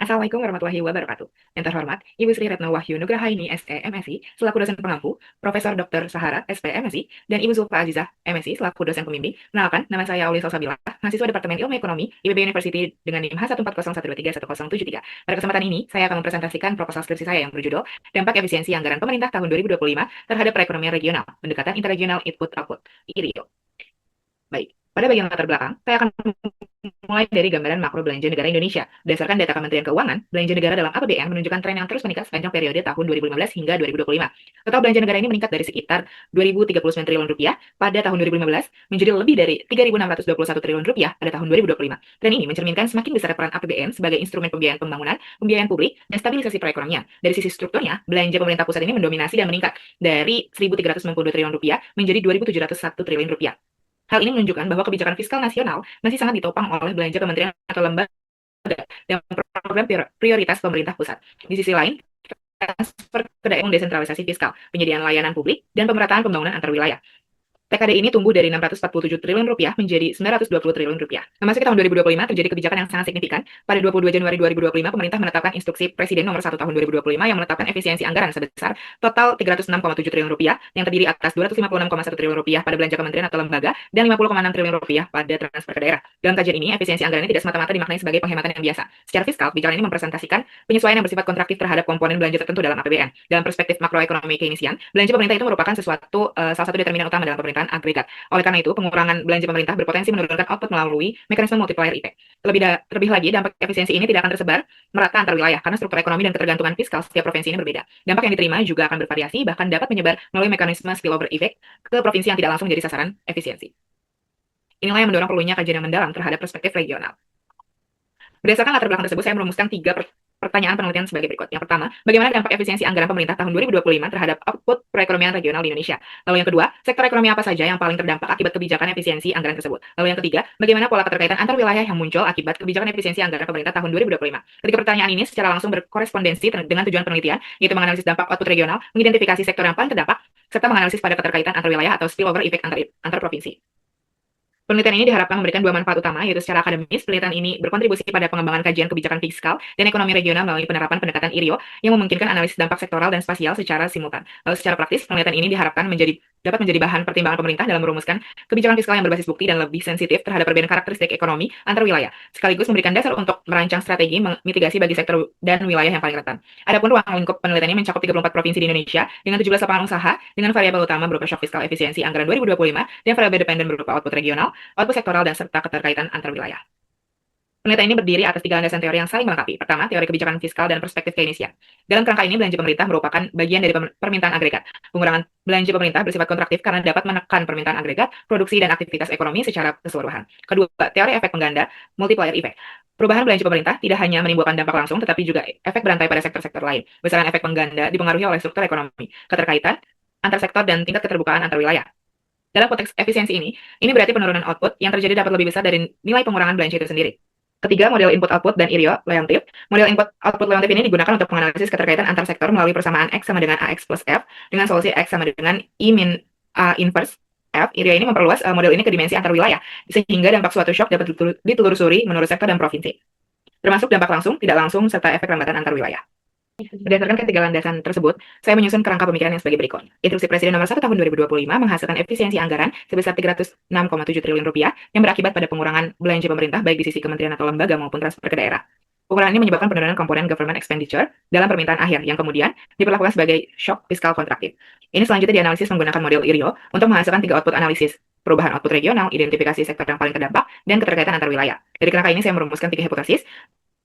Assalamualaikum warahmatullahi wabarakatuh. Yang terhormat, Ibu Sri Retno Wahyu Nugrahaini SE MSI, selaku dosen pengampu, Profesor Dr. Sahara SP MSI, dan Ibu Zulfa Azizah MSI, selaku dosen pembimbing. Kenalkan, nama saya Aulia Salsabila, mahasiswa Departemen Ilmu Ekonomi, IPB University dengan NIM H14012310073. Pada kesempatan ini, saya akan mempresentasikan proposal skripsi saya yang berjudul Dampak Efisiensi Anggaran Pemerintah tahun 2025 terhadap Perekonomian Regional, Pendekatan Interregional Input-Output, IRIO. Baik, pada bagian latar belakang, saya akan mulai dari gambaran makro belanja negara Indonesia. Berdasarkan data Kementerian Keuangan, belanja negara dalam APBN menunjukkan tren yang terus meningkat sepanjang periode tahun 2015 hingga 2025. Total belanja negara ini meningkat dari sekitar 2.039 triliun rupiah pada tahun 2015 menjadi lebih dari 3.621 triliun rupiah pada tahun 2025. Tren ini mencerminkan semakin besar peran APBN sebagai instrumen pembiayaan pembangunan, pembiayaan publik, dan stabilisasi perekonomian. Dari sisi strukturnya, belanja pemerintah pusat ini mendominasi dan meningkat dari 1.392 triliun rupiah menjadi 2.701 triliun rupiah. Hal ini menunjukkan bahwa kebijakan fiskal nasional masih sangat ditopang oleh belanja kementerian atau lembaga dan program prioritas pemerintah pusat. Di sisi lain, transfer ke daerah desentralisasi fiskal, penyediaan layanan publik, dan pemerataan pembangunan antar wilayah. TKD ini tumbuh dari 647 triliun rupiah menjadi 920 triliun rupiah. Memasuki tahun 2025 terjadi kebijakan yang sangat signifikan. Pada 22 Januari 2025, pemerintah menetapkan instruksi Presiden nomor 1 tahun 2025 yang menetapkan efisiensi anggaran sebesar total 306,7 triliun rupiah yang terdiri atas 256,1 triliun rupiah pada belanja kementerian atau lembaga dan 50,6 triliun rupiah pada transfer ke daerah. Dalam kajian ini, efisiensi anggaran ini tidak semata-mata dimaknai sebagai penghematan yang biasa. Secara fiskal, kebijakan ini mempresentasikan penyesuaian yang bersifat kontraktif terhadap komponen belanja tertentu dalam APBN. Dalam perspektif makroekonomi Keynesian, belanja pemerintah itu merupakan salah satu determinan utama dalam pemerintahan agregat. Oleh karena itu, pengurangan belanja pemerintah berpotensi menurunkan output melalui mekanisme multiplier effect. Terlebih lagi, dampak efisiensi ini tidak akan tersebar merata antar wilayah karena struktur ekonomi dan ketergantungan fiskal setiap provinsi ini berbeda. Dampak yang diterima juga akan bervariasi, bahkan dapat menyebar melalui mekanisme spillover effect ke provinsi yang tidak langsung menjadi sasaran efisiensi. Inilah yang mendorong perlunya kajian yang mendalam terhadap perspektif regional. Berdasarkan latar belakang tersebut, saya merumuskan 3 pertanyaan penelitian sebagai berikut. Yang pertama, bagaimana dampak efisiensi anggaran pemerintah tahun 2025 terhadap output perekonomian regional di Indonesia? Lalu yang kedua, sektor ekonomi apa saja yang paling terdampak akibat kebijakan efisiensi anggaran tersebut? Lalu yang ketiga, bagaimana pola keterkaitan antar wilayah yang muncul akibat kebijakan efisiensi anggaran pemerintah tahun 2025? Ketiga pertanyaan ini secara langsung berkorespondensi dengan tujuan penelitian, yaitu menganalisis dampak output regional, mengidentifikasi sektor yang paling terdampak, serta menganalisis pada keterkaitan antar wilayah atau spillover effect antar provinsi. Penelitian ini diharapkan memberikan 2 manfaat utama, yaitu secara akademis, penelitian ini berkontribusi pada pengembangan kajian kebijakan fiskal dan ekonomi regional melalui penerapan pendekatan IRIO yang memungkinkan analisis dampak sektoral dan spasial secara simultan. Lalu secara praktis, penelitian ini diharapkan dapat menjadi bahan pertimbangan pemerintah dalam merumuskan kebijakan fiskal yang berbasis bukti dan lebih sensitif terhadap perbedaan karakteristik ekonomi antar wilayah, sekaligus memberikan dasar untuk merancang strategi mitigasi bagi sektor dan wilayah yang paling rentan. Adapun ruang lingkup penelitian ini mencakup 34 provinsi di Indonesia dengan 17 lapangan usaha dengan variabel utama berupa shock fiskal efisiensi anggaran 2025 dan variabel dependen berupa output regional, output sektoral, dan serta keterkaitan antar wilayah. Penelitian ini berdiri atas 3 landasan teori yang saling melengkapi. Pertama, teori kebijakan fiskal dan perspektif Keynesian. Dalam kerangka ini, belanja pemerintah merupakan bagian dari permintaan agregat. Pengurangan belanja pemerintah bersifat kontraktif karena dapat menekan permintaan agregat, produksi, dan aktivitas ekonomi secara keseluruhan. Kedua, teori efek pengganda, multiplier effect. Perubahan belanja pemerintah tidak hanya menimbulkan dampak langsung, tetapi juga efek berantai pada sektor-sektor lain. Besaran efek pengganda dipengaruhi oleh struktur ekonomi, keterkaitan antar sektor, dan tingkat keterbukaan antar wilayah. Dalam konteks efisiensi ini berarti penurunan output yang terjadi dapat lebih besar dari nilai pengurangan belanja itu sendiri. Ketiga, model input-output dan IRIO Leontief. Model input-output Leontief ini digunakan untuk menganalisis keterkaitan antar sektor melalui persamaan X sama dengan AX plus F dengan solusi X sama dengan I min A inverse F. IRIO ini memperluas model ini ke dimensi antar wilayah, sehingga dampak suatu shock dapat ditelusuri menurut sektor dan provinsi, termasuk dampak langsung, tidak langsung, serta efek lambatan antar wilayah. Berdasarkan ketiga landasan tersebut, saya menyusun kerangka pemikiran yang sebagai berikut. Instruksi Presiden nomor 1 tahun 2025 menghasilkan efisiensi anggaran sebesar 306,7 triliun rupiah yang berakibat pada pengurangan belanja pemerintah baik di sisi kementerian atau lembaga maupun transfer ke daerah. Pengurangan ini menyebabkan penurunan komponen government expenditure dalam permintaan akhir yang kemudian diperlakukan sebagai shock fiskal kontraktif. Ini selanjutnya dianalisis menggunakan model IRIO untuk menghasilkan 3 output analisis. Perubahan output regional, identifikasi sektor yang paling terdampak, dan keterkaitan antar wilayah. Dari kerangka ini saya merumuskan 3 hipotesis.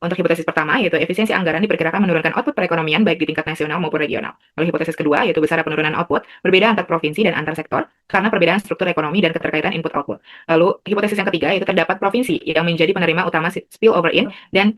Untuk hipotesis pertama, yaitu efisiensi anggaran diperkirakan menurunkan output perekonomian baik di tingkat nasional maupun regional. Lalu hipotesis kedua, yaitu besar penurunan output berbeda antar provinsi dan antar sektor karena perbedaan struktur ekonomi dan keterkaitan input-output. Lalu hipotesis yang ketiga, yaitu terdapat provinsi yang menjadi penerima utama spillover in dan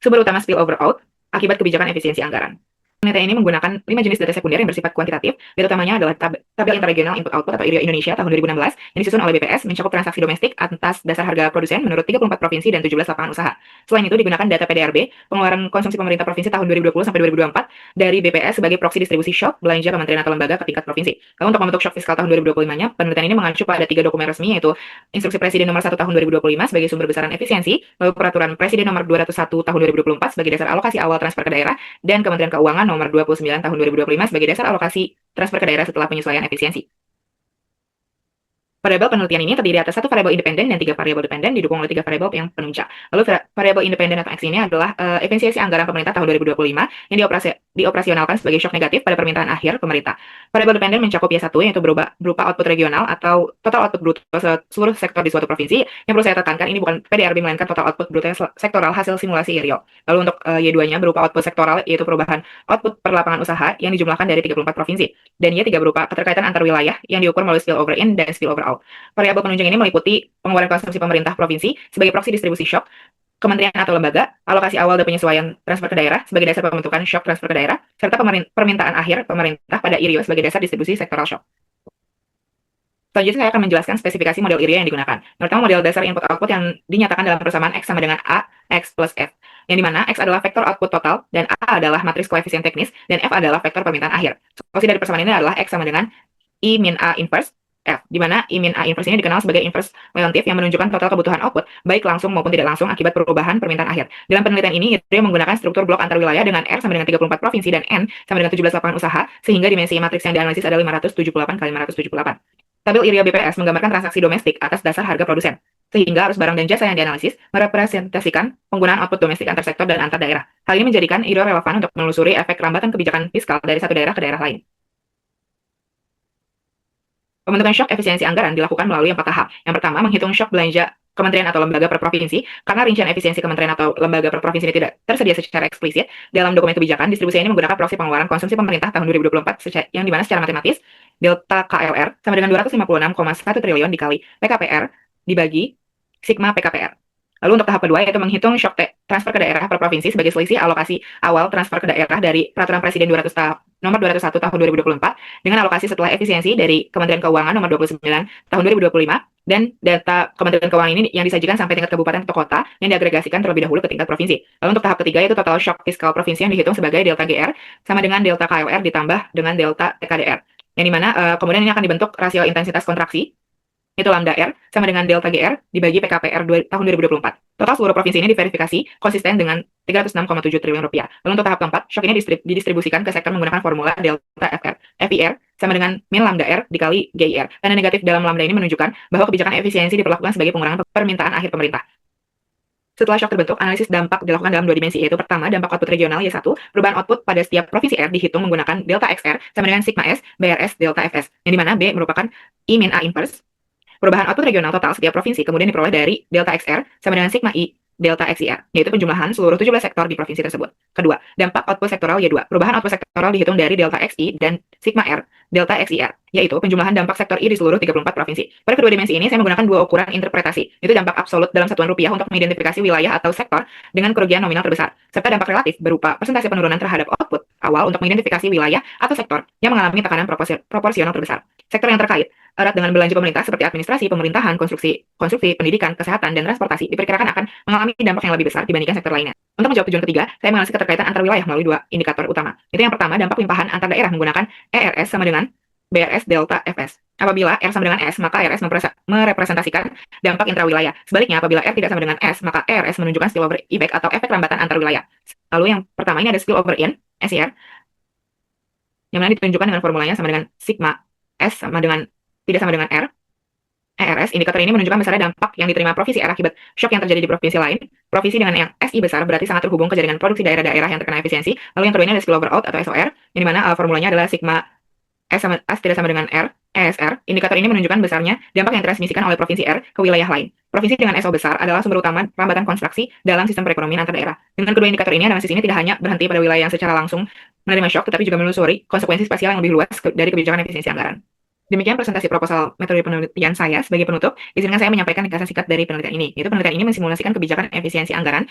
sumber utama spillover out akibat kebijakan efisiensi anggaran. Penelitian ini menggunakan 5 jenis data sekunder yang bersifat kuantitatif. Data utamanya adalah tabel interregional input-output atau IRIO Indonesia tahun 2016 yang disusun oleh BPS, mencakup transaksi domestik atas dasar harga produsen menurut 34 provinsi dan 17 lapangan usaha. Selain itu digunakan data PDRB, pengeluaran konsumsi pemerintah provinsi tahun 2020 sampai 2024 dari BPS sebagai proksi distribusi shock belanja kementerian atau lembaga ke tingkat provinsi. Lalu untuk membentuk shock fiskal tahun 2025-nya, penelitian ini mengacu pada 3 dokumen resmi, yaitu Instruksi Presiden nomor 1 tahun 2025 sebagai sumber besaran efisiensi, lalu Peraturan Presiden nomor 201 tahun 2024 sebagai dasar alokasi awal transfer ke daerah, dan Kementerian Keuangan nomor 29 tahun 2025 sebagai dasar alokasi transfer ke daerah setelah penyesuaian efisiensi. Variabel penelitian ini terdiri atas satu variabel independen dan 3 variabel dependen didukung oleh 3 variabel yang penunjang. Lalu variabel independen atau X ini adalah efisiensi anggaran pemerintah tahun 2025 yang dioperasionalkan sebagai shock negatif pada permintaan akhir pemerintah. Variabel dependen mencakup Y1 yaitu berupa output regional atau total output bruto seluruh sektor di suatu provinsi. Yang perlu saya tekankan ini bukan PDRB melainkan total output bruto sektoral hasil simulasi IRIO. Lalu untuk Y2-nya berupa output sektoral yaitu perubahan output per lapangan usaha yang dijumlahkan dari 34 provinsi. Dan Y3 berupa keterkaitan antar wilayah yang diukur melalui spillover in dan spillover out. Variabel penunjang ini meliputi pengeluaran konsumsi pemerintah provinsi sebagai proksi distribusi shock, kementerian atau lembaga, alokasi awal dan penyesuaian transfer ke daerah sebagai dasar pembentukan shock transfer ke daerah, serta permintaan akhir pemerintah pada IRIO sebagai dasar distribusi sektoral shock. Selanjutnya saya akan menjelaskan spesifikasi model IRIO yang digunakan. Pertama, model dasar input-output yang dinyatakan dalam persamaan X sama dengan A, X plus F. Yang dimana X adalah vektor output total, dan A adalah matriks koefisien teknis, dan F adalah vektor permintaan akhir. Solusi dari persamaan ini adalah X sama dengan I min A inverse F, di mana I min A inverse ini dikenal sebagai inverse relatif yang menunjukkan total kebutuhan output, baik langsung maupun tidak langsung akibat perubahan permintaan akhir. Dalam penelitian ini, IRIO menggunakan struktur blok antar wilayah dengan R sama dengan 34 provinsi dan N sama dengan 17 lapangan usaha, sehingga dimensi matriks yang dianalisis adalah 578 kali 578. Tabel IRIO BPS menggambarkan transaksi domestik atas dasar harga produsen, sehingga arus barang dan jasa yang dianalisis merepresentasikan penggunaan output domestik antar sektor dan antar daerah. Hal ini menjadikan IRIO relevan untuk menelusuri efek rambatan kebijakan fiskal dari satu daerah ke daerah lain. Pembentukan shock efisiensi anggaran dilakukan melalui 4 tahap. Yang pertama, menghitung shock belanja kementerian atau lembaga per provinsi. Karena rincian efisiensi kementerian atau lembaga per provinsi ini tidak tersedia secara eksplisit dalam dokumen kebijakan, distribusi ini menggunakan proksi pengeluaran konsumsi pemerintah tahun 2024 yang dimana secara matematis delta KLR sama dengan 256,1 triliun dikali PKPR dibagi sigma PKPR. Lalu untuk tahap kedua yaitu menghitung shock transfer ke daerah per provinsi sebagai selisih alokasi awal transfer ke daerah dari Peraturan Presiden nomor 201 tahun 2024 dengan alokasi setelah efisiensi dari Kementerian Keuangan nomor 29 tahun 2025 dan data Kementerian Keuangan ini yang disajikan sampai tingkat kabupaten atau kota yang diagregasikan terlebih dahulu ke tingkat provinsi. Lalu untuk tahap ketiga yaitu total shock fiskal provinsi yang dihitung sebagai delta GR sama dengan delta KLR ditambah dengan delta TKDR. Yang dimana kemudian ini akan dibentuk rasio intensitas kontraksi itu lambda R sama dengan delta GR dibagi PKPR tahun 2024. Total seluruh provinsi ini diverifikasi konsisten dengan 306,7 triliun rupiah. Lalu untuk tahap keempat, shock ini didistribusikan ke sektor menggunakan formula delta FIR sama dengan min lambda R dikali GIR. Tanda negatif dalam lambda ini menunjukkan bahwa kebijakan efisiensi diperlakukan sebagai pengurangan permintaan akhir pemerintah. Setelah shock terbentuk, analisis dampak dilakukan dalam 2 dimensi, yaitu pertama, dampak output regional Y1, perubahan output pada setiap provinsi R dihitung menggunakan delta XR sama dengan sigma S, BRS, delta FS, yang dimana B merupakan I min A inverse. Perubahan output regional total setiap provinsi kemudian diperoleh dari delta XR sama dengan sigma I delta XIR, yaitu penjumlahan seluruh 17 sektor di provinsi tersebut. Kedua, dampak output sektoral Y2. Perubahan output sektoral dihitung dari delta XI dan sigma R delta XIR, yaitu penjumlahan dampak sektor I di seluruh 34 provinsi. Pada kedua dimensi ini, saya menggunakan 2 ukuran interpretasi, yaitu dampak absolut dalam satuan rupiah untuk mengidentifikasi wilayah atau sektor dengan kerugian nominal terbesar, serta dampak relatif berupa persentase penurunan terhadap output awal untuk mengidentifikasi wilayah atau sektor yang mengalami tekanan proporsional terbesar. Sektor yang terkait erat dengan belanja pemerintah seperti administrasi, pemerintahan, konstruksi, pendidikan, kesehatan, dan transportasi diperkirakan akan mengalami dampak yang lebih besar dibandingkan sektor lainnya. Untuk menjawab tujuan ketiga, saya menganalisis keterkaitan antar wilayah melalui 2 indikator utama. Itu yang pertama, dampak limpahan antar daerah menggunakan ERS sama dengan BRS delta FS. Apabila R sama dengan S, maka RS merepresentasikan dampak intrawilayah. Sebaliknya, apabila R tidak sama dengan S, maka ERS menunjukkan spillover effect atau efek rambatan antar wilayah. Lalu yang pertama ini ada spillover in, SIR, yang mana ditunjukkan dengan formulanya sama dengan sigma S sama dengan tidak sama dengan R. ERS, indikator ini menunjukkan besarnya dampak yang diterima provinsi R akibat shock yang terjadi di provinsi lain. Provinsi dengan yang SI besar berarti sangat terhubung ke jaringan produksi daerah-daerah yang terkena efisiensi. Lalu yang kedua ini ada spillover out atau SOR, yang dimana formulanya adalah sigma S tidak sama dengan R, ESR. Indikator ini menunjukkan besarnya dampak yang ditransmisikan oleh provinsi R ke wilayah lain. Provinsi dengan SO besar adalah sumber utama rambatan konstruksi dalam sistem perekonomian antar daerah. Dengan kedua indikator ini, analisis ini tidak hanya berhenti pada wilayah yang secara langsung menerima shock, tetapi juga menelusuri konsekuensi spasial yang lebih luas dari kebijakan efisiensi anggaran. Demikian presentasi proposal metode penelitian saya. Sebagai penutup, izinkan saya menyampaikan ringkasan singkat dari penelitian ini. Yaitu penelitian ini mensimulasikan kebijakan efisiensi anggaran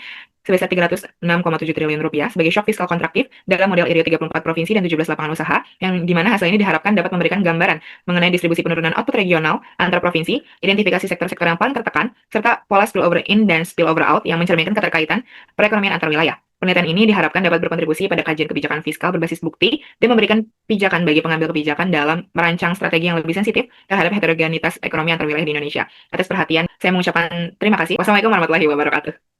sebesar Rp306,7 triliun sebagai shock fiskal kontraktif dalam model IRIO 34 provinsi dan 17 lapangan usaha, yang dimana hasil ini diharapkan dapat memberikan gambaran mengenai distribusi penurunan output regional antar provinsi, identifikasi sektor-sektor yang paling tertekan, serta pola spillover in dan spillover out yang mencerminkan keterkaitan perekonomian antar wilayah. Penelitian ini diharapkan dapat berkontribusi pada kajian kebijakan fiskal berbasis bukti dan memberikan pijakan bagi pengambil kebijakan dalam merancang strategi yang lebih sensitif terhadap heterogenitas ekonomi antar wilayah di Indonesia. Atas perhatian, saya mengucapkan terima kasih. Wassalamualaikum warahmatullahi wabarakatuh.